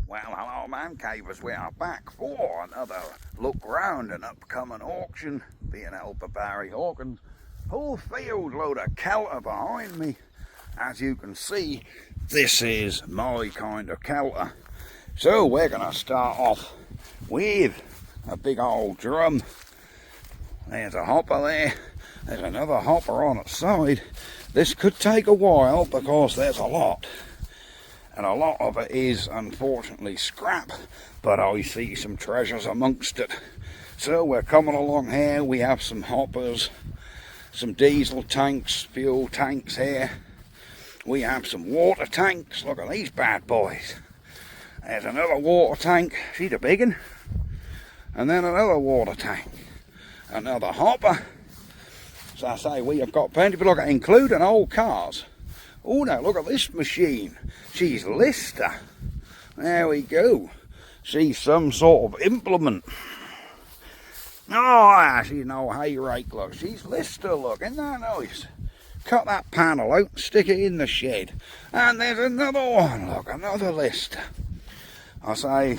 Well, hello man cavers, we are back for another look round an upcoming auction being held by Barry Hawkins. Whole field load of kelter behind me. As you can see, this is my kind of kelter. So we're going to start off with a big old drum. There's a hopper there. There's another hopper on its side. This could take a while because there's a lot. And a lot of it is unfortunately scrap, but I see some treasures amongst it. So we're coming along here. We have some hoppers, some diesel tanks, fuel tanks here. We have some water tanks. Look at these bad boys. There's another water tank. She's a big one. And then another water tank. Another hopper. So I say we have got plenty, but look at including old cars. Oh no, look at this machine. She's Lister. There we go. She's some sort of implement. Oh, she's no hay rake, look. She's Lister, look. Isn't that nice? Cut that panel out and stick it in the shed. And there's another one, look, another Lister. I say,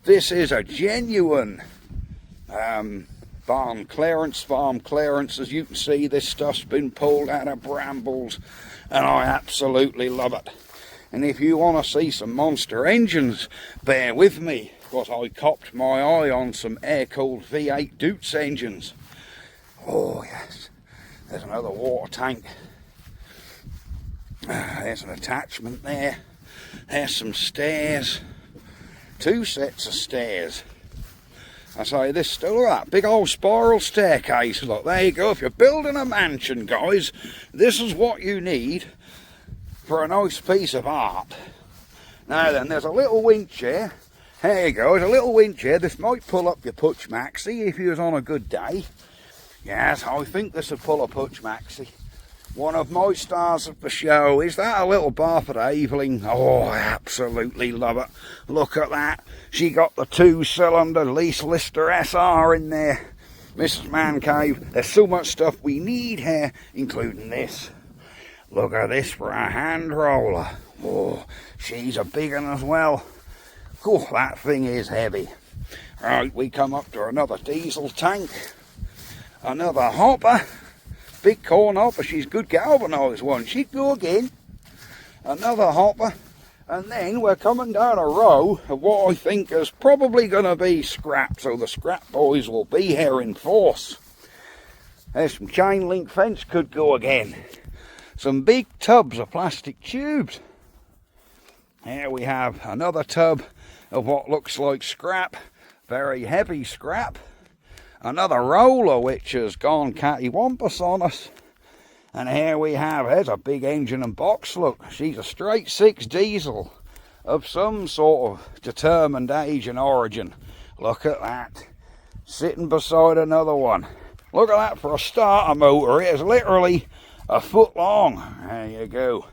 this is a genuine farm clearance. As you can see, this stuff's been pulled out of brambles. And I absolutely love it. And if you want to see some monster engines, bear with me, because I copped my eye on some air-cooled V8 Dutz engines. Oh yes, there's another water tank. There's an attachment there. There's some stairs. 2 sets of stairs. I say this still, look at that big old spiral staircase. Look, there you go. If you're building a mansion, guys, this is what you need for a nice piece of art. Now then, there's a little winch here. There you go, there's a little winch here. This might pull up your Putch Maxi if you was on a good day. Yes, I think this would pull a Putch Maxi. One of my stars of the show. Is that a little Barford Aveling? Oh, I absolutely love it. Look at that. She got the 2-cylinder Lease Lister SR in there. Mrs. Mancave, there's so much stuff we need here, including this. Look at this for a hand roller. Oh, she's a big one as well. Oh, that thing is heavy. Right, we come up to another diesel tank. Another hopper. Big corn hopper, she's good galvanised one. She'd go again. Another hopper. And then we're coming down a row of what I think is probably going to be scrap. So the scrap boys will be here in force. There's some chain link fence, could go again. Some big tubs of plastic tubes. Here we have another tub of what looks like scrap. Very heavy scrap. Another roller which has gone cattywampus on us. And here we have, there's a big engine and box, look. She's a straight 6 diesel of some sort of determined age and origin. Look at that. Sitting beside another one. Look at that for a starter motor. It is literally a foot long. There you go.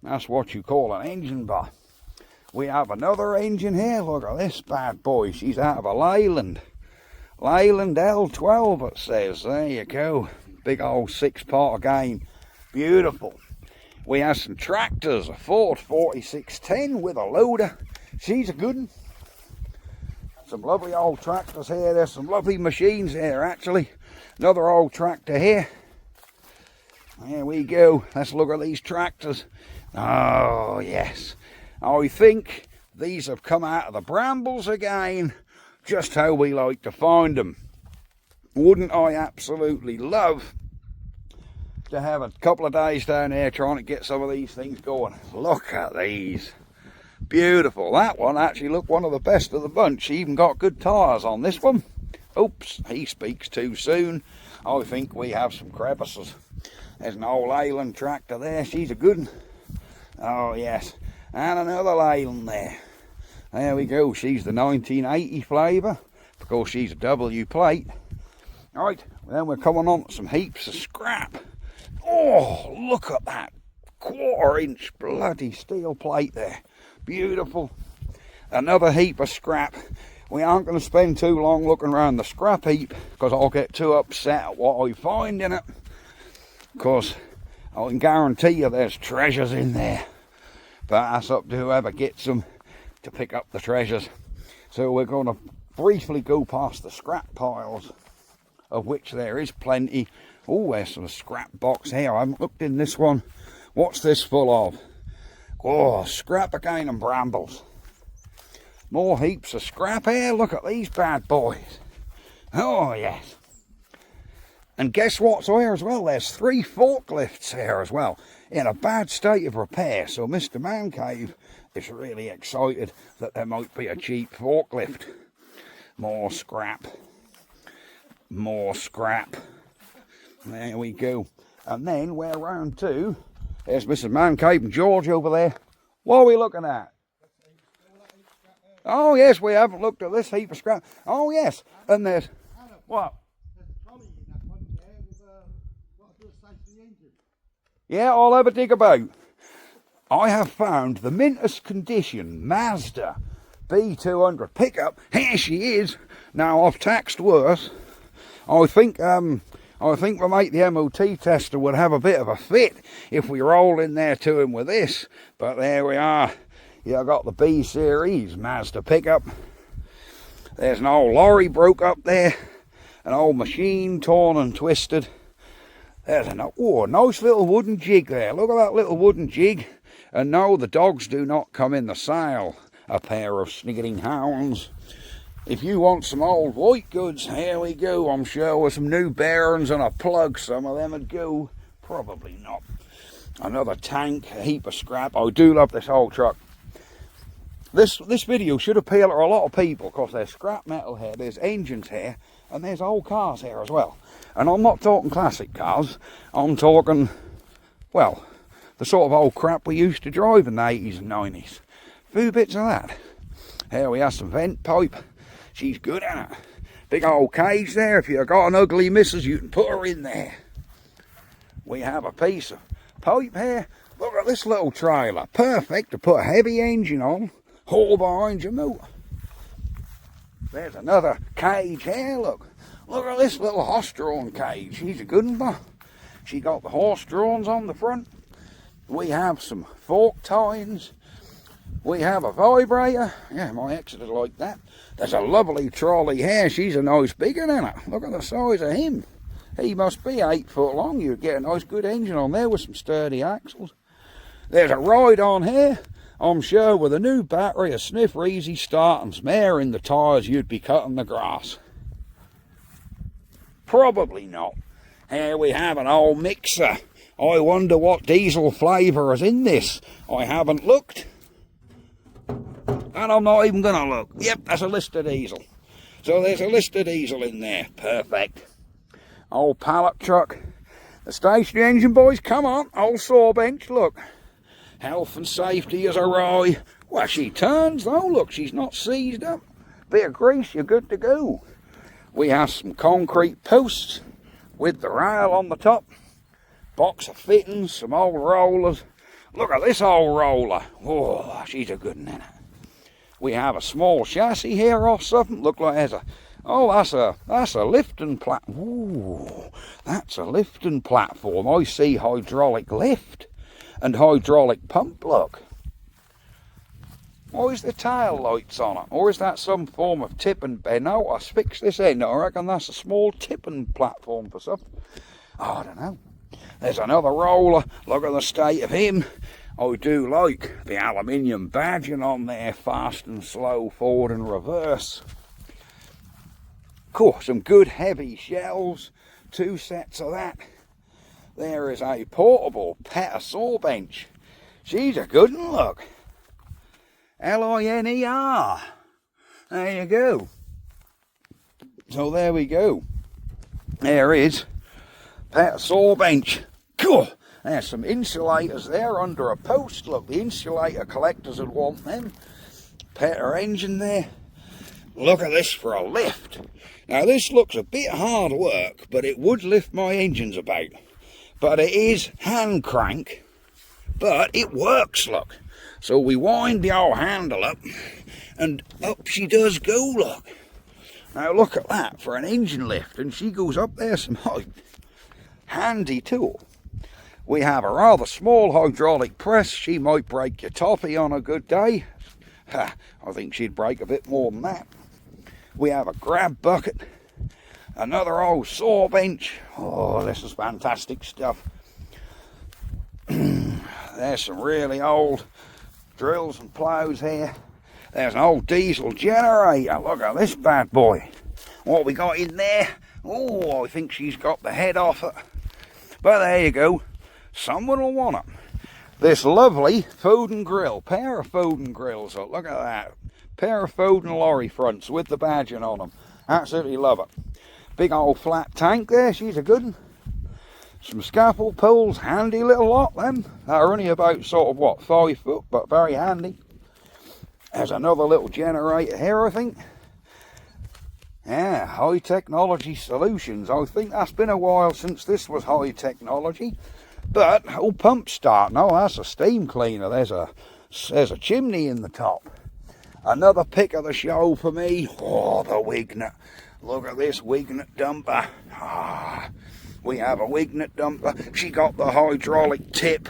That's what you call an engine bar. We have another engine here. Look at this bad boy. She's out of a Leyland. Leyland L12 it says. There you go. Big old 6-part game. Beautiful. We have some tractors. A Ford 4610 with a loader. She's a good one. Some lovely old tractors here. There's some lovely machines here actually. Another old tractor here. There we go. Let's look at these tractors. Oh yes. I think these have come out of the brambles again. Just how we like to find them. Wouldn't I absolutely love to have a couple of days down there trying to get some of these things going. Look at these. Beautiful. That one actually looked one of the best of the bunch. She even got good tyres on this one. Oops, he speaks too soon. I think we have some crevices. There's an old Leyland tractor there. She's a good one. Oh yes. And another Leyland there. There we go. She's the 1980 flavour. Of course, she's a W plate. Right, then we're coming on to some heaps of scrap. Oh, look at that 1/4-inch bloody steel plate there. Beautiful. Another heap of scrap. We aren't going to spend too long looking around the scrap heap because I'll get too upset at what I find in it. Because I can guarantee you there's treasures in there. But that's up to whoever gets them. to pick up the treasures. So we're going to briefly go past the scrap piles, of which there is plenty. Oh, there's some scrap box here. I haven't looked in this one. What's this full of? Oh, scrap again and brambles. More heaps of scrap here. Look at these bad boys. Oh, yes. And guess what's here as well? There's 3 forklifts here as well, in a bad state of repair. So Mr. Man Cave is really excited that there might be a cheap forklift. More scrap. More scrap. There we go. And then we're round to, there's Mrs. Man Cave and George over there. What are we looking at? Oh yes, we haven't looked at this heap of scrap. Oh yes, and there's, what? Yeah, I'll have a dig about. I have found the mintest condition Mazda B200 pickup. Here she is. Now I've taxed worse. I think the mate, the MOT tester, would have a bit of a fit if we rolled in there to him with this. But there we are. Yeah, I got the B series Mazda pickup. There's an old lorry broke up there, an old machine torn and twisted. There's a nice little wooden jig there. Look at that little wooden jig. And no, the dogs do not come in the sale. A pair of sniggering hounds. If you want some old white goods, here we go. I'm sure with some new bearings and a plug, some of them would go. Probably not. Another tank, a heap of scrap. I do love this old truck. This video should appeal to a lot of people because there's scrap metal here, there's engines here, and there's old cars here as well. And I'm not talking classic cars, I'm talking, well, the sort of old crap we used to drive in the 80s and 90s. A few bits of that. Here we have some vent pipe. She's good in it. Big old cage there. If you've got an ugly missus, you can put her in there. We have a piece of pipe here. Look at this little trailer. Perfect to put a heavy engine on. Haul behind your motor. There's another cage here, look. Look at this little horse-drawn cage. She's a good one. She got the horse-drawns on the front. We have some fork tines. We have a vibrator. Yeah, my Exeter's like that. There's a lovely trolley here. She's a nice big one, isn't it? Look at the size of him. He must be 8 foot long. You'd get a nice good engine on there with some sturdy axles. There's a ride on here. I'm sure with a new battery, a sniffer easy start and some air in the tyres, you'd be cutting the grass. Probably not. Here we have an old mixer. I wonder what diesel flavour is in this. I haven't looked. And I'm not even going to look. Yep, that's a Lister diesel. So there's a Lister diesel in there. Perfect. Old pallet truck. The stationary engine, boys, come on. Old saw bench, look. Health and safety is awry. Well, she turns though, look, she's not seized up. Bit of grease, you're good to go. We have some concrete posts with the rail on the top. Box of fittings, some old rollers. Look at this old roller. Oh, she's a good one, isn't it? We have a small chassis here or something. Look like there's a, oh, that's a lifting platform. Ooh, that's a lifting platform. I see hydraulic lift. And hydraulic pump, look. Why is the tail lights on it? Or is that some form of tipping bed? No, I fixed this end. I reckon that's a small tipping platform for something. Oh, I don't know. There's another roller. Look at the state of him. I do like the aluminium badging on there. Fast and slow, forward and reverse. Cool, some good heavy shelves. 2 sets of that. There is a portable Petter saw bench. She's a good one, look. Liner. There you go. So there we go. There is Petter saw bench. Cool. There's some insulators there under a post. Look, the insulator collectors would want them. Petter engine there. Look at this for a lift. Now this looks a bit hard work, but it would lift my engines about. But it is hand crank, but it works, look. So we wind the old handle up, and up she does go, look. Now look at that for an engine lift, and she goes up there some height. Handy tool. We have a rather small hydraulic press. She might break your toppy on a good day. I think she'd break a bit more than that. We have a grab bucket, another old saw bench. Oh, this is fantastic stuff. There's some really old drills and ploughs here. There's an old diesel generator. Look at this bad boy. What we got in there? Oh, I think she's got the head off it. But there you go. Someone will want it. This lovely Foden grill. Pair of Foden grills. Oh, look at that. Pair of Foden lorry fronts with the badging on them. Absolutely love it. Big old flat tank there. She's a good one. Some scaffold poles. Handy little lot, them. They're only about sort of, what, 5 foot, but very handy. There's another little generator here, I think. Yeah, high technology solutions. I think that's been a while since this was high technology. But, oh, pump start. No, that's a steam cleaner. There's a chimney in the top. Another pick of the show for me. Oh, the Wignet. Look at this Wignet dumper. Ah, we have a Wignet dumper. She got the hydraulic tip.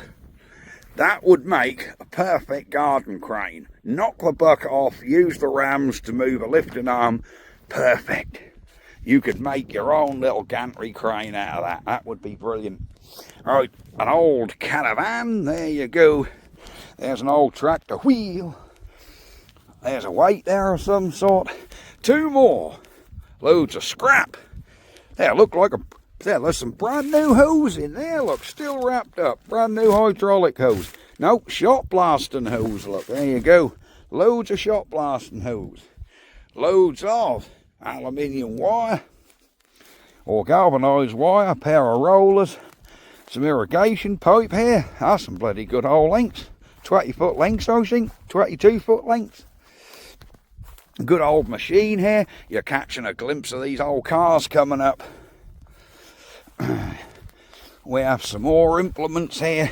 That would make a perfect garden crane. Knock the bucket off, use the rams to move a lifting arm. Perfect. You could make your own little gantry crane out of that. That would be brilliant. Right, an old caravan. There you go. There's an old tractor wheel. There's a weight there of some sort. 2 more. Loads of scrap. There, look like there's some brand new hose in there. Look, still wrapped up. Brand new hydraulic hose. Nope, shot blasting hose. Look, there you go. Loads of shot blasting hose. Loads of aluminium wire or galvanised wire. A pair of rollers. Some irrigation pipe here. That's some bloody good old lengths. 20-foot lengths, I think. 22-foot lengths. Good old machine here. You're catching a glimpse of these old cars coming up. We have some more implements here.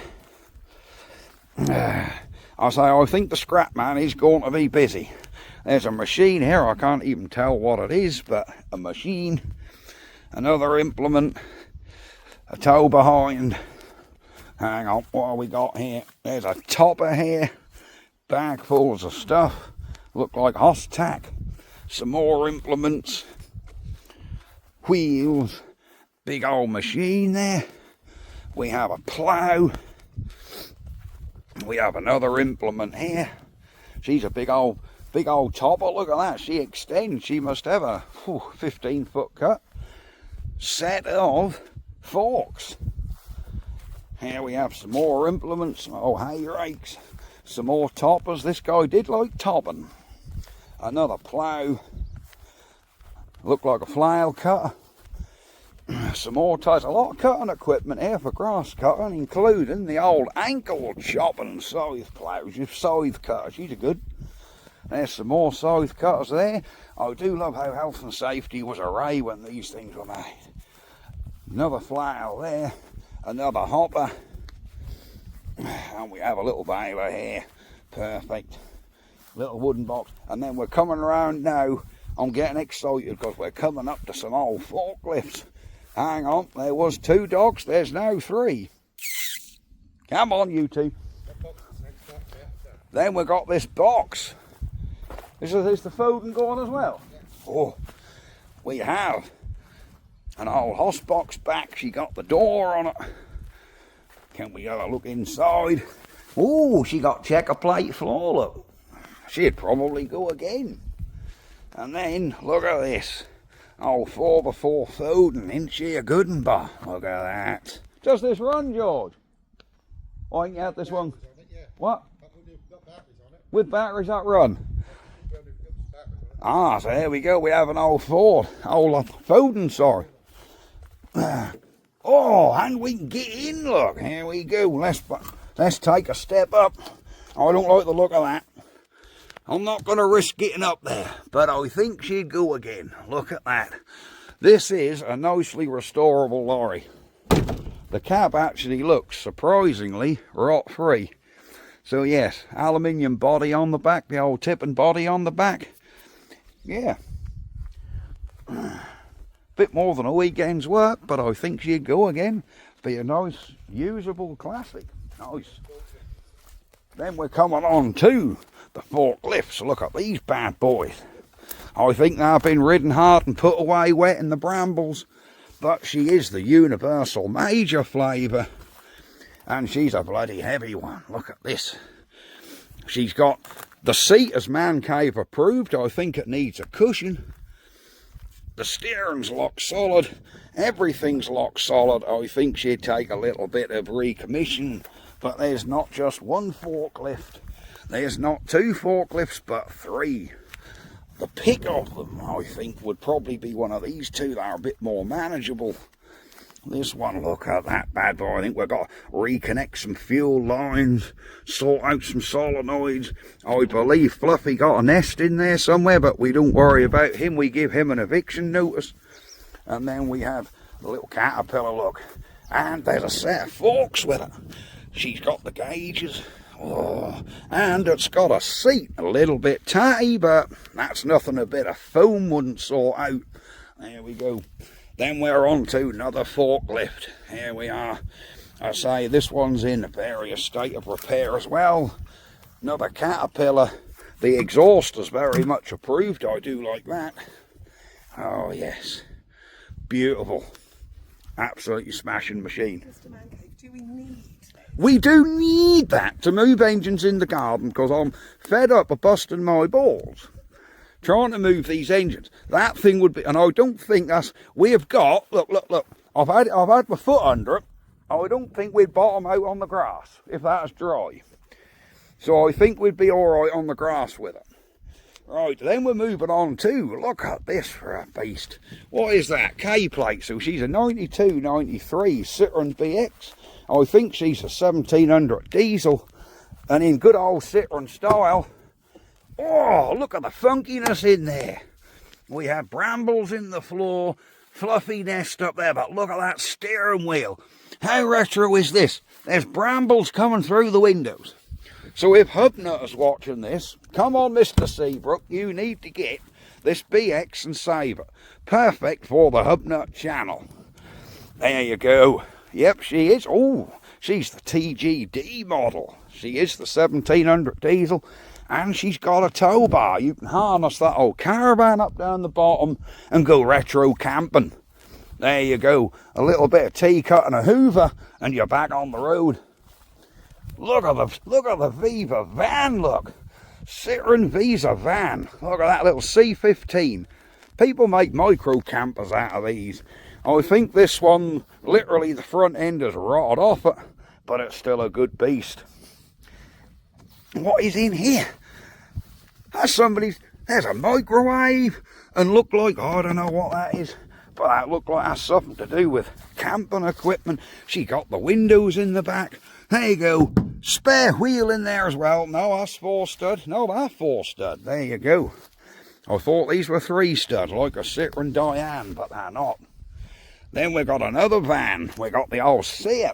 I think the scrap man is going to be busy. There's a machine here. I can't even tell what it is, but a machine. Another implement. A tow behind. Hang on, what have we got here? There's a topper here. Bag fulls of stuff. Look like hoss tack. Some more implements. Wheels. Big old machine there. We have a plough. We have another implement here. She's a big old topper. Look at that. She extends. She must have a 15-foot cut. Set of forks. Here we have some more implements. Oh, hay rakes. Some more toppers. This guy did like topping. Another plough. Looked like a flail cutter. Some more ties. A lot of cutting equipment here for grass cutting, including the old ankle chopping scythe ploughs. Your scythe cutter. She's a good. There's some more scythe cutters there. I do love how health and safety was array when these things were made. Another flail there. Another hopper. And we have a little baler here. Perfect. Little wooden box. And then we're coming around now. I'm getting excited because we're coming up to some old forklifts. Hang on, there was 2 dogs, there's now 3. Come on, you two. Then we got this box. Is the Foden going as well? Oh, we have an old hoss box back. She got the door on it. Can we have a look inside? Oh, she got checker plate floor, look. She'd probably go again. And then, look at this. Oh, 4x4 Foden, ain't she a good one, bah? Look at that. Does this run, George? Why can't you have this one? What? With batteries that run? Ah, so there we go. We have an old Ford. Old Foden, sorry. Oh, and we can get in, look. Here we go. Let's take a step up. I don't like the look of that. I'm not going to risk getting up there, but I think she'd go again. Look at that. This is a nicely restorable lorry. The cab actually looks surprisingly rot-free. So yes, aluminium body on the back, the old tipping body on the back. Yeah. Bit more than a weekend's work, but I think she'd go again. Be a nice, usable classic. Nice. Then we're coming on to the forklifts. Look at these bad boys. I think they've been ridden hard and put away wet in the brambles, but she is the universal major flavour, and she's a bloody heavy one. Look at this. She's got the seat as man cave approved. I think it needs a cushion. The steering's lock solid. Everything's lock solid. I think she'd take a little bit of recommission, but there's not just one forklift. There's not two forklifts, but three. The pick of them, I think, would probably be one of these two that are a bit more manageable. This one, look at that bad boy. I think we've got to reconnect some fuel lines, sort out some solenoids. I believe Fluffy got a nest in there somewhere, but we don't worry about him. We give him an eviction notice. And then we have the little Caterpillar, look. And there's a set of forks with it. She's got the gauges. Oh, and it's got a seat, a little bit tatty, but that's nothing a bit of foam wouldn't sort out. There we go. Then we're on to another forklift. Here we are. I say this one's in a various state of repair as well. Another Caterpillar. The exhaust is very much approved. I do like that. Oh yes, beautiful, absolutely smashing machine. Mr. Mancave, do we need? We do need that to move engines in the garden, because I'm fed up of busting my balls trying to move these engines. That thing would be, and I don't think that's, we've got, look, I've had my foot under it. I don't think we'd bottom out on the grass if that's dry. So I think we'd be alright on the grass with it. Right, then we're moving on to, look at this for a beast. What is that? K-plate. So she's a 92, 93 Citroen BX. I think she's a 1700 diesel. And in good old Citroen style, oh, look at the funkiness in there. We have brambles in the floor, fluffy nest up there, but look at that steering wheel. How retro is this? There's brambles coming through the windows. So if Hubnut is watching this, come on Mr. Seabrook, you need to get this BX and save it. Perfect for the Hubnut channel. There you go. Yep, she is. Oh, she's the TGD model. She is the 1700 diesel, and she's got a tow bar. You can harness that old caravan up down the bottom and go retro camping. There you go. A little bit of tea cut and a hoover, and you're back on the road. Look at the Viva van, look. Citroen Visa van. Look at that little C15. People make micro campers out of these. I think this one, literally the front end is rotted off it, but it's still a good beast. What is in here? There's a microwave, and look like, oh, I don't know what that is, but that looked like that's something to do with camping equipment. She got the windows in the back. There you go. Spare wheel in there as well. No, that's 4 stud. No, that's 4 stud. There you go. I thought these were 3 stud, like a Citroen Diane, but they're not. Then we've got another van. We've got the old Seat.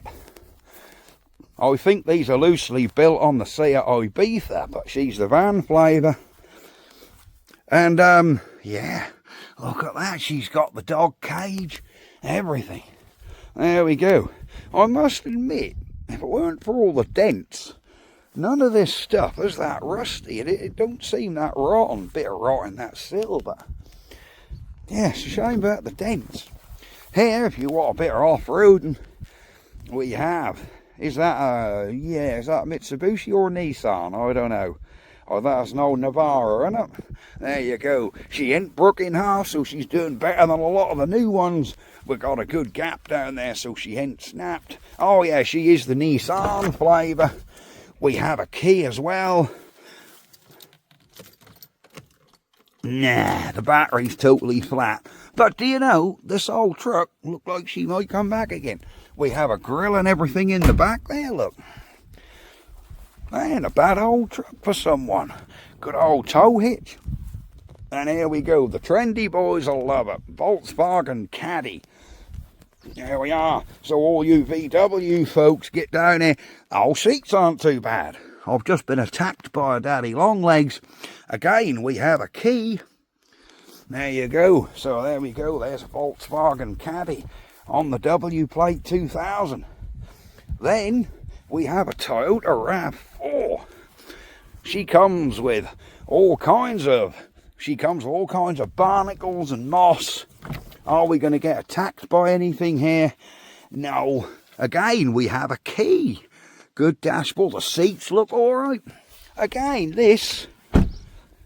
I think these are loosely built on the Seat Ibiza, but she's the van flavour. And, yeah, look at that. She's got the dog cage, everything. There we go. I must admit, if it weren't for all the dents, none of this stuff is that rusty. It don't seem that rotten. Bit of rot in that silver. Yeah, it's a shame about the dents. Here, if you want a bit of off-roading, we have, is that a Mitsubishi or Nissan? I don't know. Oh, that's an old Navara, isn't it? There you go. She ain't broke in half, so she's doing better than a lot of the new ones. We've got a good gap down there, so she ain't snapped. Oh yeah, she is the Nissan flavour. We have a key as well. Nah, the battery's totally flat. But do you know, this old truck looked like she might come back again. We have a grill and everything in the back there, look. Man, a bad old truck for someone. Good old tow hitch. And here we go. The trendy boys will love it. Volkswagen Caddy. There we are. So all you VW folks, get down here. Our seats aren't too bad. I've just been attacked by a daddy longlegs. Again, we have a key. There you go. So there we go. There's a Volkswagen Caddy on the W plate 2000. Then we have a Toyota RAV4. she comes with all kinds of barnacles and moss. Are we going to get attacked by anything here? No. Again, we have a key. Good dashboard. The seats look all right. Again, this,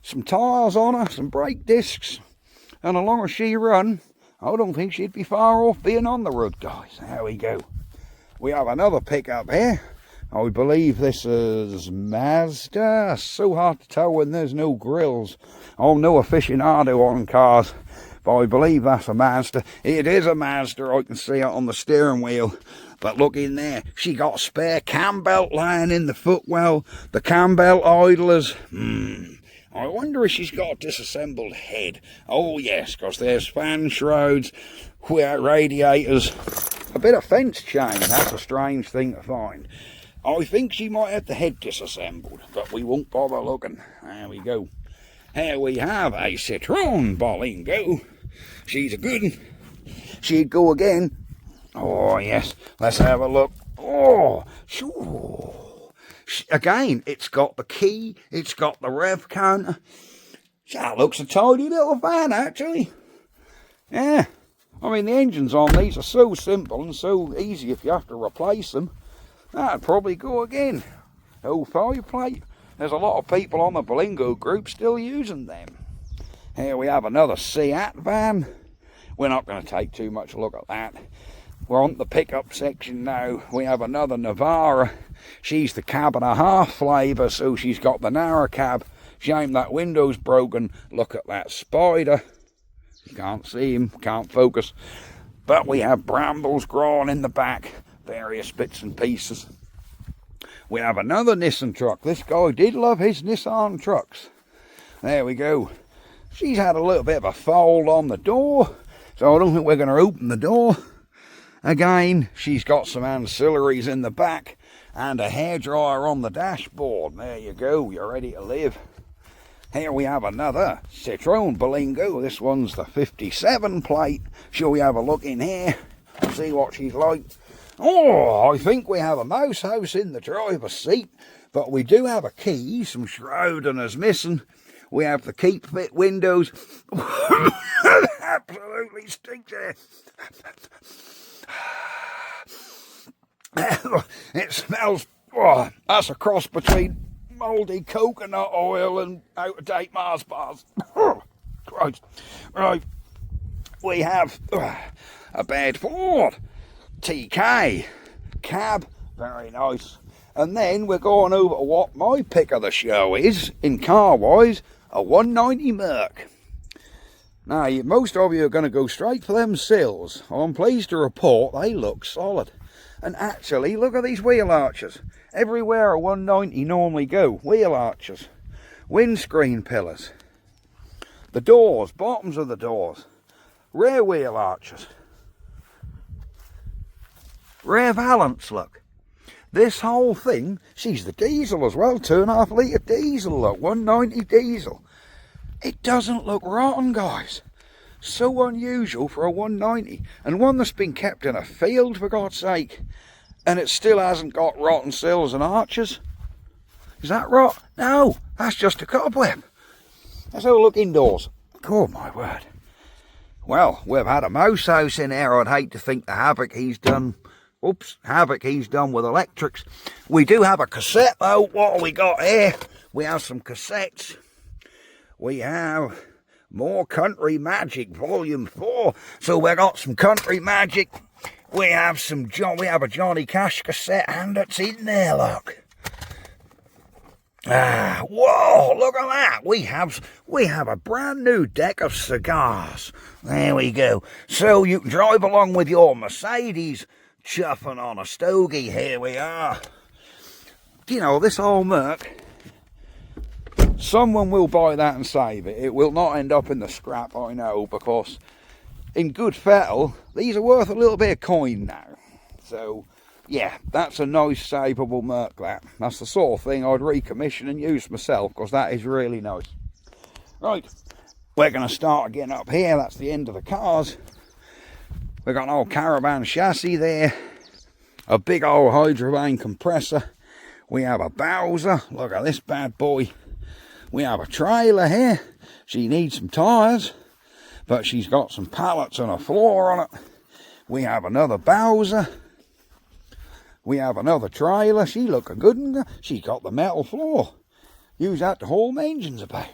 some tyres on her, some brake discs, and as long as she run, I don't think she'd be far off being on the road, guys. There we go. We have another pickup here. I believe this is Mazda. So hard to tell when there's no grills. I'm no aficionado on cars, but I believe that's a Mazda. It is a Mazda. I can see it on the steering wheel. But look in there. She got a spare cam belt lying in the footwell. The cam belt idlers. I wonder if she's got a disassembled head. Oh yes, because there's fan shrouds, radiators, a bit of fence chain. That's a strange thing to find. I think she might have the head disassembled, but we won't bother looking. There we go. Here we have a Citroen Bolingo. She's a good one. She'd go again. Oh yes, let's have a look. Oh, sure. Again, it's got the key, it's got the rev counter. That looks a tidy little van, actually. Yeah, I mean, the engines on these are so simple and so easy if you have to replace them. That'd probably go again. Oh, fireplate. There's a lot of people on the Bolingo group still using them. Here we have another Seat van. We're not going to take too much look at that. We're on the pickup section now. We have another Navara. She's the cab and a half flavour, so she's got the narrow cab. Shame that window's broken. Look at that Spider. You can't see him, can't focus. But we have brambles growing in the back. Various bits and pieces. We have another Nissan truck. This guy did love his Nissan trucks. There we go. She's had a little bit of a fold on the door, so I don't think we're going to open the door. Again, she's got some ancillaries in the back and a hairdryer on the dashboard. There you go, you're ready to live. Here we have another Citroen Bolingo. This one's the 57 plate. Shall we have a look in here? See what she's like. Oh, I think we have a mouse house in the driver's seat, but we do have a key. Some shrouding is missing. We have the keep fit windows. Absolutely stinks here. It smells, oh, that's a cross between mouldy coconut oil and out-of-date Mars bars. Christ. Right, we have a Bedford TK cab, very nice. And then we're going over to what my pick of the show is, in car-wise, a 190 Merc. Now, most of you are going to go straight for them sills. I'm pleased to report they look solid. And actually, look at these wheel arches. Everywhere a 190 normally go, wheel arches. Windscreen pillars. The doors, bottoms of the doors. Rear wheel arches. Rear valance, look. This whole thing, she's the diesel as well, 2.5 litre diesel, look, 190 diesel. It doesn't look rotten, guys. So unusual for a 190, and one that's been kept in a field, for God's sake, and it still hasn't got rotten sills and arches. Is that rot? No, that's just a cobweb. Let's have a look indoors. Oh my word. Well, we've had a mouse house in here. I'd hate to think the havoc he's done. Havoc he's done with electrics. We do have a cassette though. What have we got here? We have some cassettes. We have more Country Magic Volume 4. So we got some Country Magic. We have a Johnny Cash cassette, and it's in there, look. Whoa, look at that. We have a brand new deck of cigars. There we go. So you can drive along with your Mercedes chuffing on a stogie. Here we are. You know, this old Merc, someone will buy that and save it. It will not end up in the scrap, I know, because in good fettle, these are worth a little bit of coin now. So, yeah, that's a nice saveable Merc, that. That's the sort of thing I'd recommission and use myself, because that is really nice. Right, we're going to start again up here. That's the end of the cars. We've got an old caravan chassis there. A big old hydrovan compressor. We have a Bowser. Look at this bad boy. We have a trailer here. She needs some tyres, but she's got some pallets and a floor on it. We have another Bowser. We have another trailer. She look a good one. She got the metal floor. Use that to haul my engines about.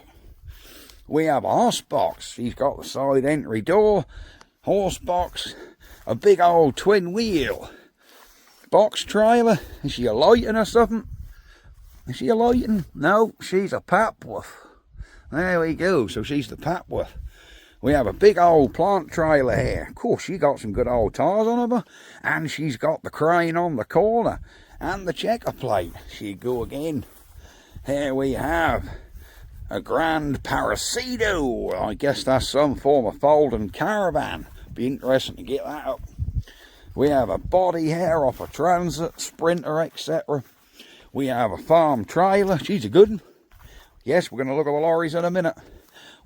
We have a horse box. She's got the side entry door, horse box, a big old twin wheel box trailer. Is she a lighting or something? Is she a lighting? No, she's a Papworth. There we go. So she's the Papworth. We have a big old plant trailer here. Of course, she got some good old tyres on her, and she's got the crane on the corner and the checker plate. She'd go again. Here we have a Grand Parasito. I guess that's some form of folding caravan. Be interesting to get that up. We have a body here off a Transit, Sprinter, etc. We have a farm trailer. She's a good one. Yes, we're going to look at the lorries in a minute.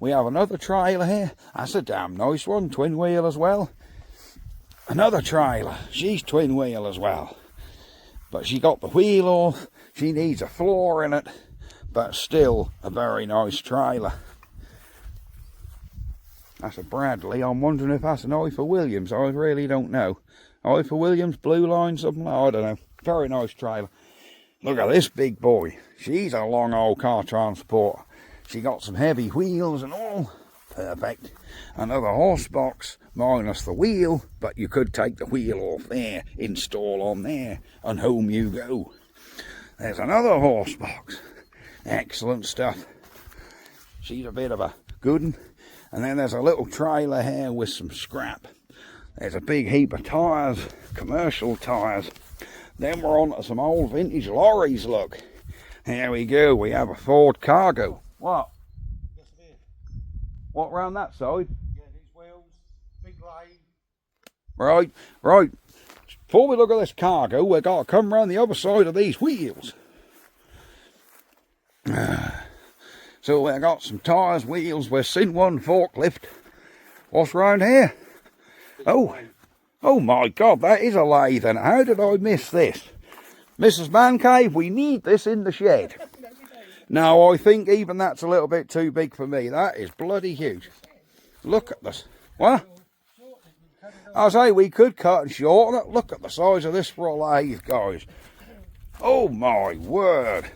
We have another trailer here. That's a damn nice one. Twin wheel as well. Another trailer. She's twin wheel as well. But she got the wheel off. She needs a floor in it. But still a very nice trailer. That's a Bradley. I'm wondering if that's an I for Williams. I really don't know. I for Williams, Blue Line, something like that. I don't know. Very nice trailer. Look at this big boy. She's a long old car transport. She got some heavy wheels and all. Perfect. Another horse box minus the wheel, but you could take the wheel off there, install on there, and home you go. There's another horse box. Excellent stuff. She's a bit of a good one. And then there's a little trailer here with some scrap. There's a big heap of tyres, commercial tyres. Then we're on to some old vintage lorries, look. Here we go, we have a Ford Cargo. What? What round that side? Yeah, these wheels, big lathe. Right. Before we look at this cargo, we've got to come round the other side of these wheels. So we've got some tyres, wheels, we've seen one forklift. What's round here? Oh my God, that is a lathe, and how did I miss this? Mrs. Mancave, we need this in the shed. No, I think even that's a little bit too big for me. That is bloody huge. Look at this. What? I say we could cut and shorten it. Look at the size of this for a lathe, guys. Oh my word.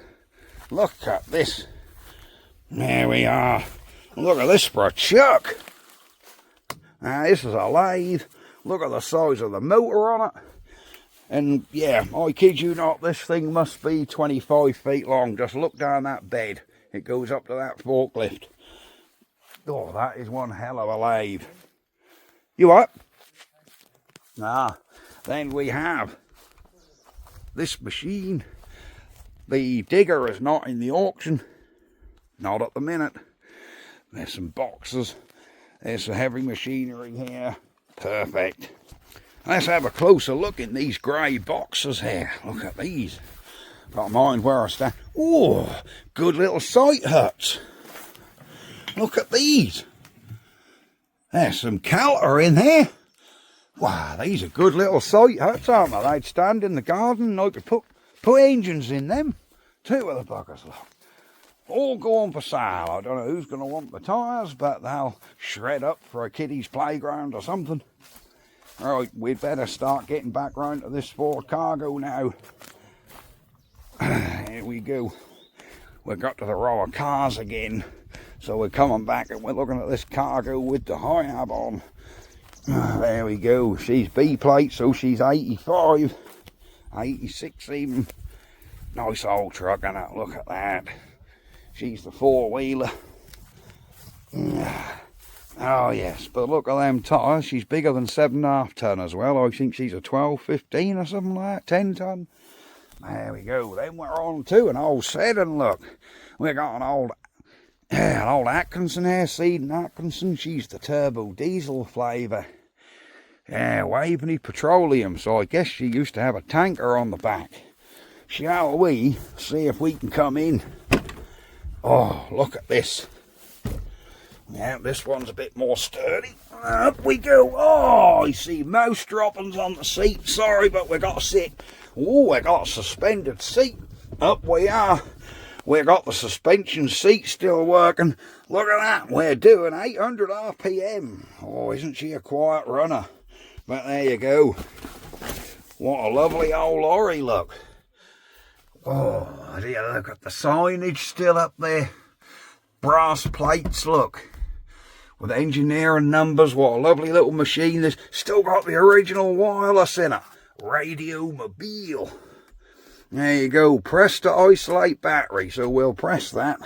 Look at this. There we are. Look at this for a chuck. Now this is a lathe. Look at the size of the motor on it. And yeah, I kid you not, this thing must be 25 feet long. Just look down that bed. It goes up to that forklift. Oh, that is one hell of a lathe. You what? Then we have this machine. The digger is not in the auction. Not at the minute. There's some boxes. There's some heavy machinery here. Perfect. Let's have a closer look in these grey boxes here. Look at these. Got mine where I stand. Oh, good little site huts. Look at these. There's some Calter in here. Wow, these are good little site huts, aren't they? They'd stand in the garden and I could put engines in them. Two of the buggers, look. All going for sale. I don't know who's going to want the tyres, but they'll shred up for a kiddie's playground or something. Right, we'd better start getting back round to this Ford Cargo now. Here we go. We've got to the row of cars again. So we're coming back and we're looking at this Cargo with the high ab on. There we go. She's B plate, so she's 85. 86 even. Nice old truck, and that. Look at that. She's the four-wheeler. Oh yes, but look at them tyres. She's bigger than 7.5 ton as well. I think she's a 12, 15 or something like that, 10 ton. There we go. Then we're on to an old sedan. Look, we got an old Atkinson here, Seed Atkinson. She's the turbo diesel flavour. Yeah, Waveney Petroleum. So I guess she used to have a tanker on the back. Shall we see if we can come in? Oh, look at this. Yeah, this one's a bit more sturdy. Up we go. Oh, I see mouse droppings on the seat. Sorry, but we got to sit. Oh, we got a suspended seat. Up we are. We've got the suspension seat still working. Look at that, we're doing 800 RPM. Oh, isn't she a quiet runner? But there you go. What a lovely old lorry, look. Oh, do you look at the signage still up there? Brass plates, look. With engineering numbers, what a lovely little machine. There's still got the original wireless in it. Radio mobile. There you go, press to isolate battery, so we'll press that.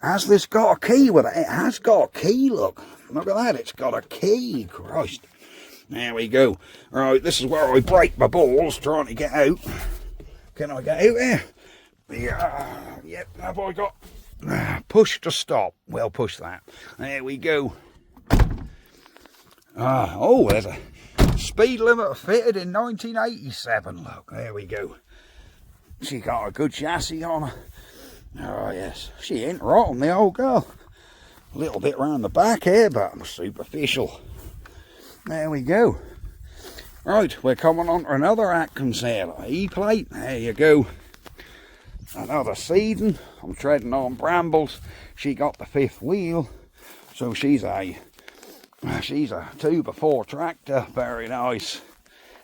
Has this got a key with it? It has got a key, look. Look at that, it's got a key, Christ. There we go. Right, this is where I break my balls trying to get out. Can I get out there? Yeah, yep, have I got... push to stop. We'll push that. There we go. Oh, there's a speed limit fitted in 1987, look. There we go. She got a good chassis on her. Oh yes, she ain't rotten, the old girl. A little bit round the back here, but superficial. There we go. Right, we're coming on to another Atkinson E-plate. There you go. Another seeding. I'm treading on brambles. She got the fifth wheel, so she's a 2x4 tractor. Very nice.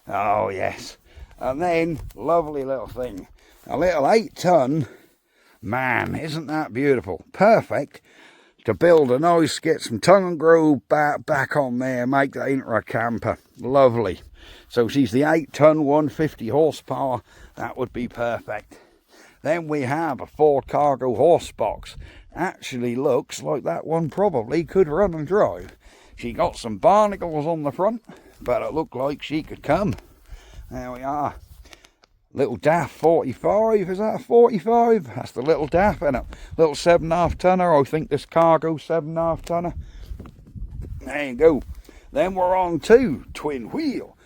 Oh yes. And then lovely little thing. A little 8-ton, man, isn't that beautiful? Perfect to build a nice, get some tongue and groove back on there, make that into a camper. Lovely. So she's the 8-ton, 150 horsepower. That would be perfect. Then we have a Ford cargo horse box. Actually looks like that one probably could run and drive. She got some barnacles on the front, but it looked like she could come. There we are. Little DAF 45, is that a 45? That's the little DAF, isn't it? Little 7.5 tonner, I think this cargo 7.5 tonner. There you go. Then we're on to twin wheel.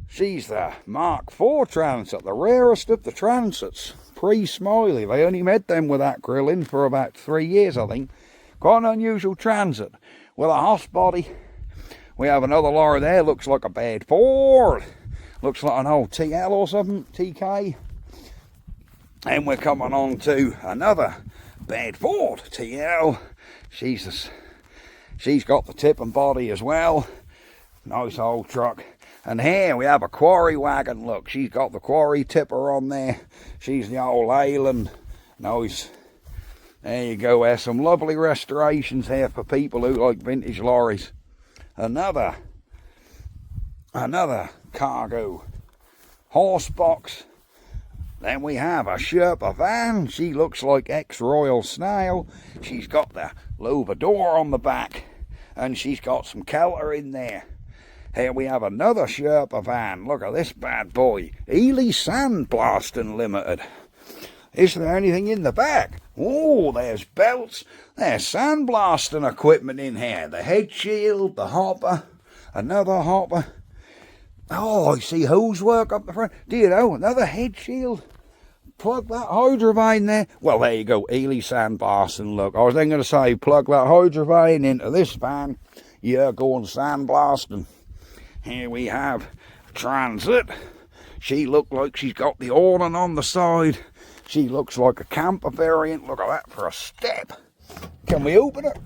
She's the Mark IV transit, the rarest of the transits. Pre-Smiley, they only made them with that grilling for about 3 years, I think. Quite an unusual transit with a hoss body. We have another lorry there, looks like a bad Ford. Looks like an old TL or something, TK. And we're coming on to another bad Ford TL. She's got the tip and body as well. Nice old truck. And here we have a quarry wagon, look. She's got the quarry tipper on there. She's the old Leyland. Nice. There you go. There's some lovely restorations here for people who like vintage lorries. Another cargo horse box. Then we have a Sherpa van. She looks like ex-Royal Snail. She's got the louver door on the back, and she's got some Kelter in there. Here we have another Sherpa van. Look at this bad boy. Ely Sandblasting Limited. Is there anything in the back? Oh, there's belts. There's sandblasting equipment in here. The head shield, the hopper, another hopper. Oh, I see hose work up the front. Do you know, another head shield. Plug that hydrovane there. Well, there you go, Ely Sandblasting. Look, I was then going to say, plug that hydrovane into this van. You're going sandblasting. Here we have Transit. She looked like she's got the awning on the side. She looks like a camper variant. Look at that for a step. Can we open it?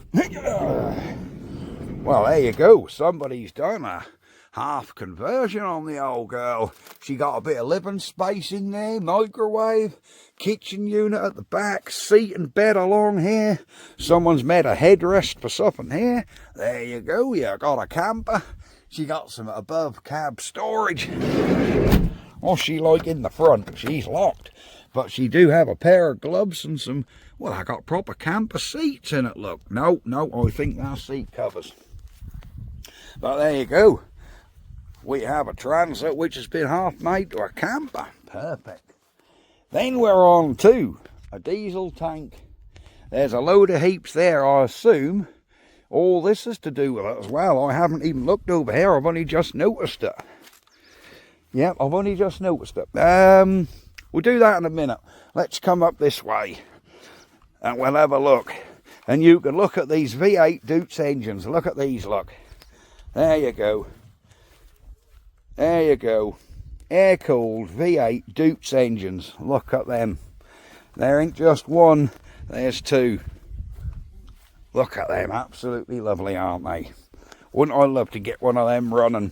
Well, there you go. Somebody's done a half conversion on the old girl. She got a bit of living space in there, microwave, kitchen unit at the back, seat and bed along here. Someone's made a headrest for something here. There you go. You got a camper. She got some above cab storage. What's she like in the front? She's locked. But she do have a pair of gloves and some, well, I got proper camper seats in it, look. No, I think they're seat covers. But there you go. We have a Transit which has been half made to a camper. Perfect. Then we're on to a diesel tank. There's a load of heaps there, I assume. All this is to do with it as well. I haven't even looked over here. I've only just noticed it. Yep, I've only just noticed it. We'll do that in a minute. Let's come up this way and we'll have a look. And you can look at these V8 Dutz engines. Look at these, look. There you go. There you go. air-cooled V8 Dukes engines. Look at them. There ain't just one, there's two. Look at them, absolutely lovely, aren't they? Wouldn't I love to get one of them running?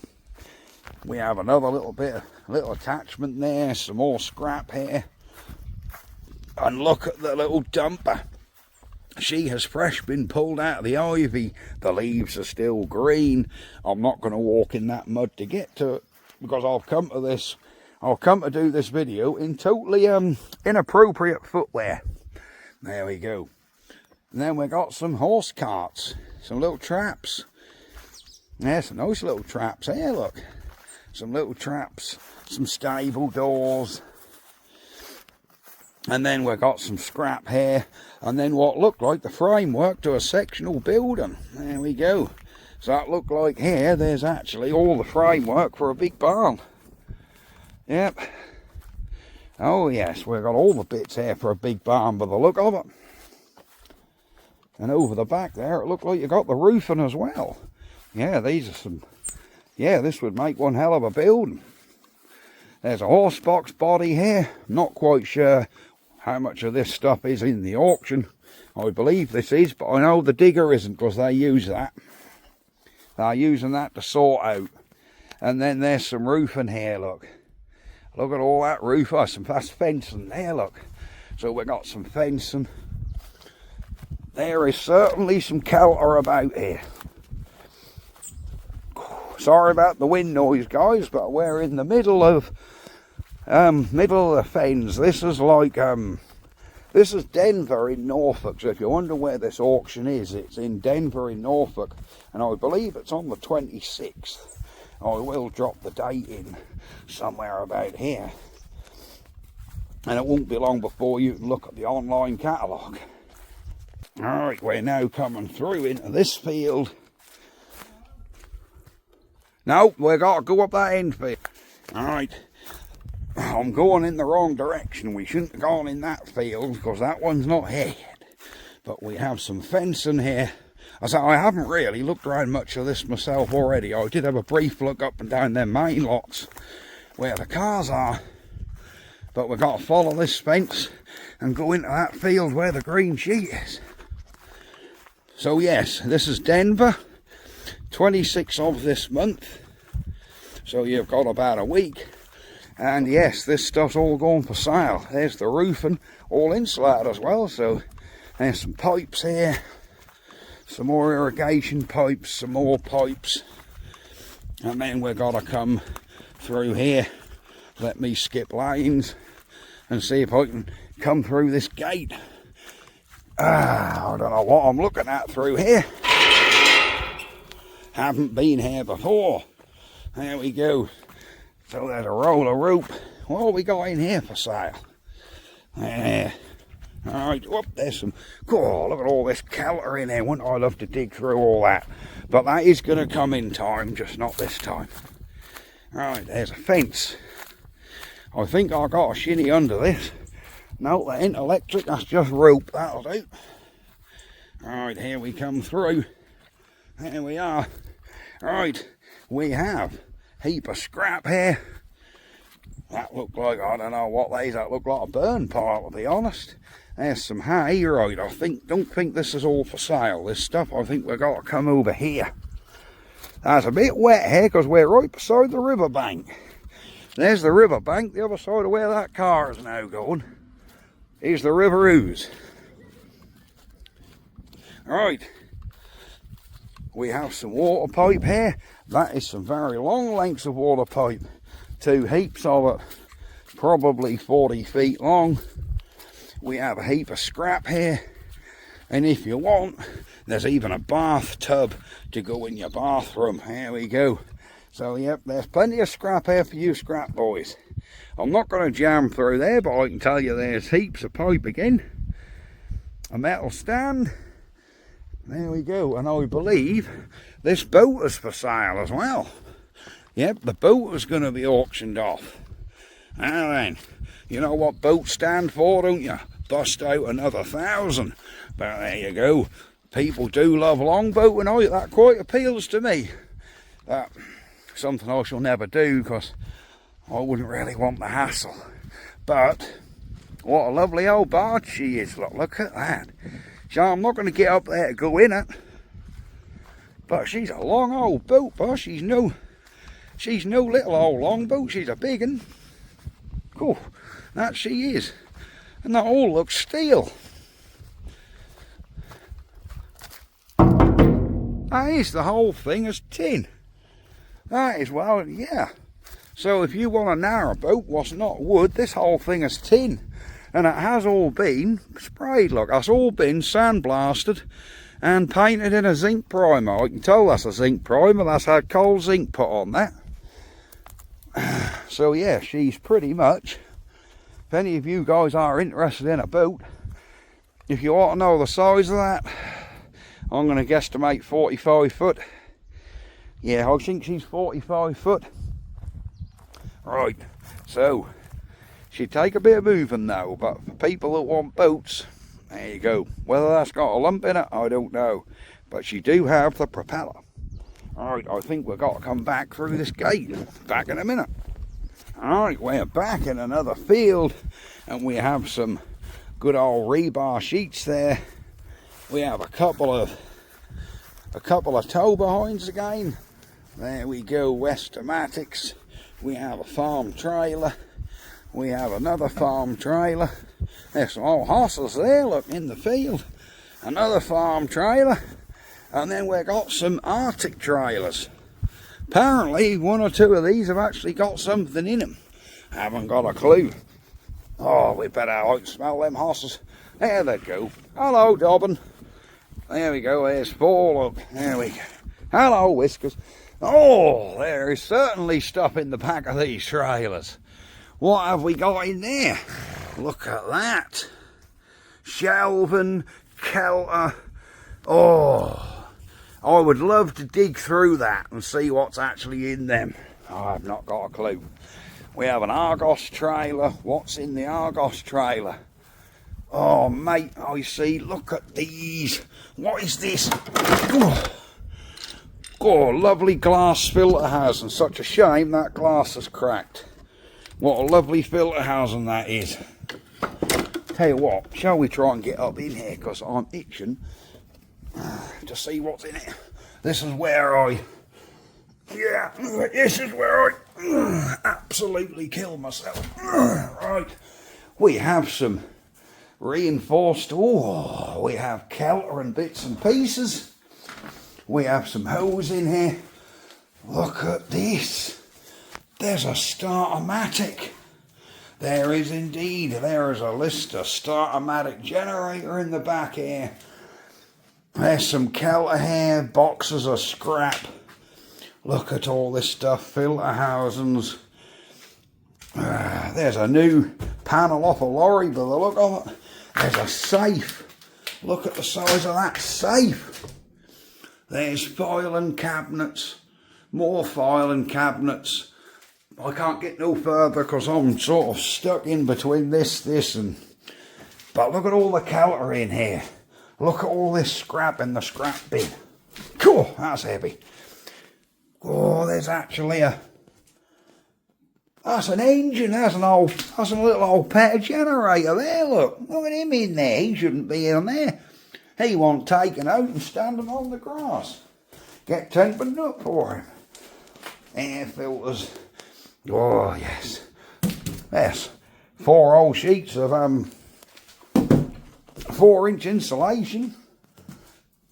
We have another little attachment there, some more scrap here. And look at the little dumper. She has fresh been pulled out of the ivy. The leaves are still green. I'm not going to walk in that mud to get to it, because I've come to do this video in totally inappropriate footwear. There we go. And then we got some horse carts, some little traps. Yeah, some nice little traps here, look. Some little traps, some stable doors. And then we got some scrap here. And then what looked like the framework to a sectional building. There we go. So that looked like here, there's actually all the framework for a big barn. Yep. Oh yes, we've got all the bits here for a big barn by the look of it. And over the back there, it looked like you got the roofing as well. Yeah, these are some... Yeah, this would make one hell of a building. There's a horse box body here. Not quite sure how much of this stuff is in the auction. I believe this is, but I know the digger isn't, because they use that. They're using that to sort out. And then there's some roofing here, look. Look at all that roof. Oh, that's fencing there, look. So we've got some fencing. There is certainly some counter about here. Sorry about the wind noise, guys, but we're in the middle of the fens. This is like this is Denver in Norfolk. So if you wonder where this auction is, it's in Denver in Norfolk, and I believe it's on the 26th. I will drop the date in somewhere about here, and it won't be long before you can look at the online catalogue. Alright, we're now coming through into this field. No, we've got to go up that end field. Alright, I'm going in the wrong direction. We shouldn't have gone in that field, because that one's not here yet. But we have some fencing here. I haven't really looked around much of this myself already. I did have a brief look up and down them main lots where the cars are. But we've got to follow this fence and go into that field where the green sheet is. So yes, this is Denver, 26th of this month. So you've got about a week. And yes, this stuff's all going for sale. There's the roofing, all insulated as well. So there's some pipes here. Some more irrigation pipes, some more pipes. And then we've got to come through here. Let me skip lanes and see if I can come through this gate. I don't know what I'm looking at through here. Haven't been here before. There we go. So there's a roll of rope. What have we got in here for sale? There. Alright, whoop, there's some... Oh, look at all this counter in there. Wouldn't I love to dig through all that? But that is going to come in time, just not this time. Right, there's a fence. I think I got a shinny under this. No, that ain't electric, that's just rope. That'll do. Alright, here we come through. There we are. Right, we have a heap of scrap here. That looked like, I don't know what that is, that looked like a burn pile, to be honest. There's some hay, right, don't think this is all for sale, this stuff. I think we've got to come over here. That's a bit wet here, because we're right beside the riverbank. There's the riverbank, the other side of where that car is now going is the River Ouse. Right, we have some water pipe here. That is some very long lengths of water pipe. 2 heaps of it, probably 40 feet long. We have a heap of scrap here, and if you want, there's even a bathtub to go in your bathroom. Here we go. So yep, there's plenty of scrap here for you scrap boys. I'm not going to jam through there, but I can tell you there's heaps of pipe again. A metal stand. There we go, and I believe this boat is for sale as well. Yep, the boat is going to be auctioned off. Now then, you know what boats stand for, don't you? Bust out another 1,000. But there you go. People do love longboat, and that quite appeals to me. But something I shall never do, because I wouldn't really want the hassle. But what a lovely old barge she is. Look at that. So I'm not going to get up there to go in it. But she's a long old boat, boss. She's no little old long boat. She's a big one. Oh, that she is. And that all looks steel. That is, the whole thing is tin. That is, well, yeah. So if you want a narrow boat what's not wood, this whole thing is tin. And it has all been sprayed, look. It's all been sandblasted and painted in a zinc primer. I can tell that's a zinc primer. That's had coal zinc put on that. So yeah, she's pretty much, if any of you guys are interested in a boat, if you want to know the size of that, I'm going to guesstimate 45 foot. Yeah, I think she's 45 foot. Right, so she'd take a bit of moving though, but for people that want boats, there you go. Whether that's got a lump in it, I don't know. But she do have the propeller. Alright, I think we've got to come back through this gate. Back in a minute. Alright, we're back in another field, and we have some good old rebar sheets there. We have a couple of tow behinds again. There we go, Westomatics. We have a farm trailer. We have another farm trailer. There's some old horses there, look, in the field. Another farm trailer. And then we've got some Arctic trailers. Apparently, one or two of these have actually got something in them. I haven't got a clue. Oh, we better out smell them horses. There they go. Hello, Dobbin. There we go, there's four, look. There we go. Hello, Whiskers. Oh, there is certainly stuff in the back of these trailers. What have we got in there? Look at that. Shelving, Kelter. Oh, I would love to dig through that and see what's actually in them. I've not got a clue. We have an Argos trailer. What's in the Argos trailer? Oh, mate, I see. Look at these. What is this? Oh, lovely glass filter housing. Such a shame that glass is cracked. What a lovely filter housing that is. Tell you what, shall we try and get up in here, because I'm itching to see what's in it. This is where this is where I absolutely kill myself. Right, we have some reinforced, we have Kelter and bits and pieces. We have some hose in here. Look at this. There's a starter-matic. There is indeed. There is a Lister starter-matic generator in the back here. There's some Kelter here, boxes of scrap. Look at all this stuff, filter housings. There's a new panel off a lorry by the look of it. There's a safe. Look at the size of that safe. There's filing cabinets, more filing cabinets. I can't get no further because I'm sort of stuck in between this and... But look at all the Kelter in here. Look at all this scrap in the scrap bin. Cool, that's heavy. Oh, there's actually that's an engine, that's a little old pet generator there, look. Look at him in there, he shouldn't be in there. He won't taken out and standing on the grass. Get tempered up for him. Air filters. Oh, yes. Yes. 4 old sheets of 4-inch insulation.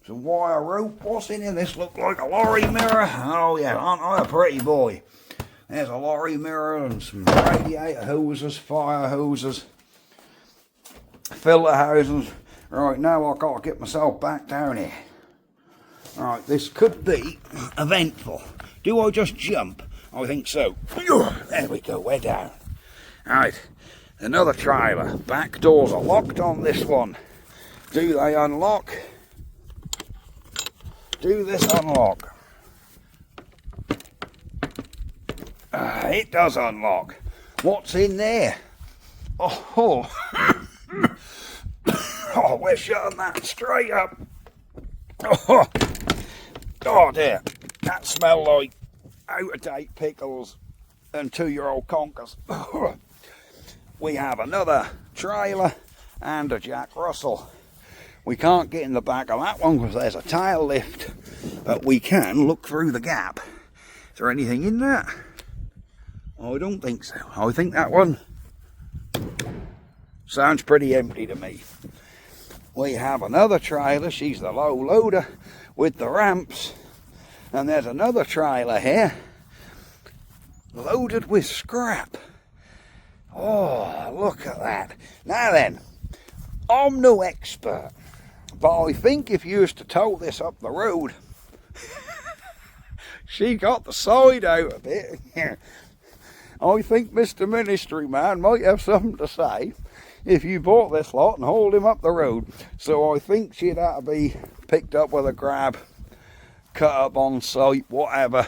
Some wire rope. What's in here? This looks like a lorry mirror. Oh, yeah. Aren't I a pretty boy? There's a lorry mirror and some radiator hoses, fire hoses, filter housings. Right, now I've got to get myself back down here. Right, this could be eventful. Do I just jump? I think so. There we go, we're down. Right, another trailer. Back doors are locked on this one. Do they unlock? Do this unlock? It does unlock. What's in there? Oh, oh, we're shutting that straight up. Oh dear, that smell like out-of-date pickles. and 2-year-old conkers. We have another trailer and a Jack Russell. We can't get in the back of that one because there's a tail lift, but we can look through the gap. Is there anything in that? I don't think so. I think that one sounds pretty empty to me. We have another trailer. She's the low loader with the ramps. And there's another trailer here loaded with scrap. Oh, look at that. Now then, I'm no expert, but I think if you was to tow this up the road, she got the side out a bit. I think Mr. Ministry Man might have something to say if you bought this lot and hauled him up the road. So I think she'd have to be picked up with a grab, cut up on site, whatever.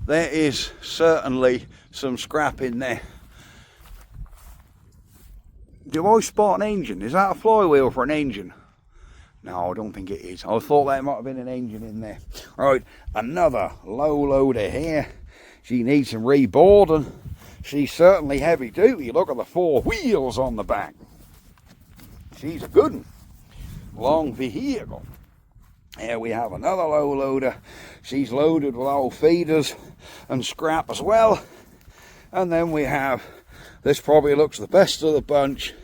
There is certainly some scrap in there. Do I spot an engine? Is that a flywheel for an engine? No, I don't think it is. I thought there might have been an engine in there. Right, another low loader here. She needs some reboarding. She's certainly heavy duty. Look at the 4 wheels on the back. She's a good one. Long vehicle. Here we have another low loader. She's loaded with old feeders and scrap as well. And then we have, this probably looks the best of the bunch,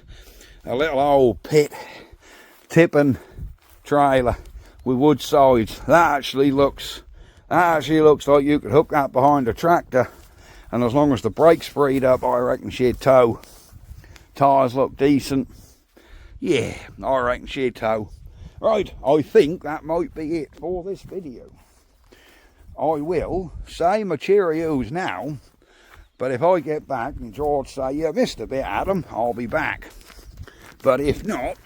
a little old pit tipping trailer with wood sides. That actually looks like you could hook that behind a tractor, and as long as the brakes freed up, I reckon she'd tow. Tyres look decent. Yeah, I reckon she'd tow. Right, I think that might be it for this video. I will say my cheerios now, but if I get back and George say, "You missed a bit, Adam," I'll be back. But if not,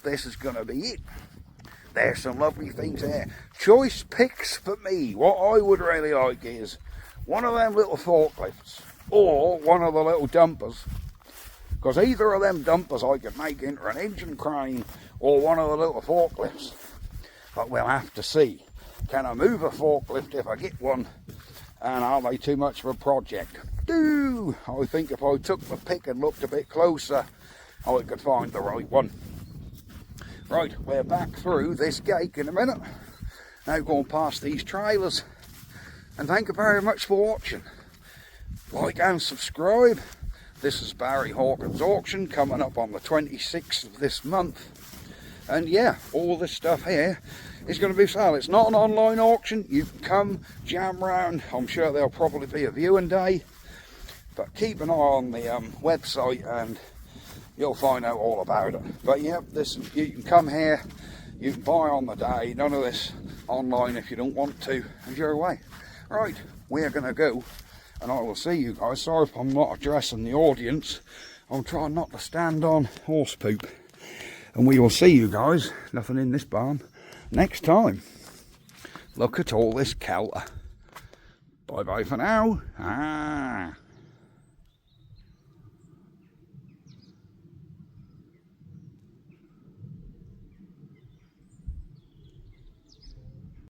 this is going to be it. There's some lovely things there. Choice picks for me. What I would really like is one of them little forklifts or one of the little dumpers. Because either of them dumpers I could make into an engine crane or one of the little forklifts. But we'll have to see. Can I move a forklift if I get one? And are they too much of a project? I think if I took the pick and looked a bit closer, I could find the right one. Right, we're back through this gate in a minute. Now going past these trailers. And thank you very much for watching. Like and subscribe. This is Barry Hawkins Auction coming up on the 26th of this month. And yeah, all this stuff here is going to be for sale. It's not an online auction. You can come, jam round. I'm sure there'll probably be a viewing day. But keep an eye on the website and you'll find out all about it. But yeah, you can come here, you can buy on the day. None of this online if you don't want to, and you're away. Right, we're going to go, and I will see you guys. Sorry if I'm not addressing the audience. I'm trying not to stand on horse poop. And we will see you guys, nothing in this barn, next time. Look at all this kelter. Bye bye for now.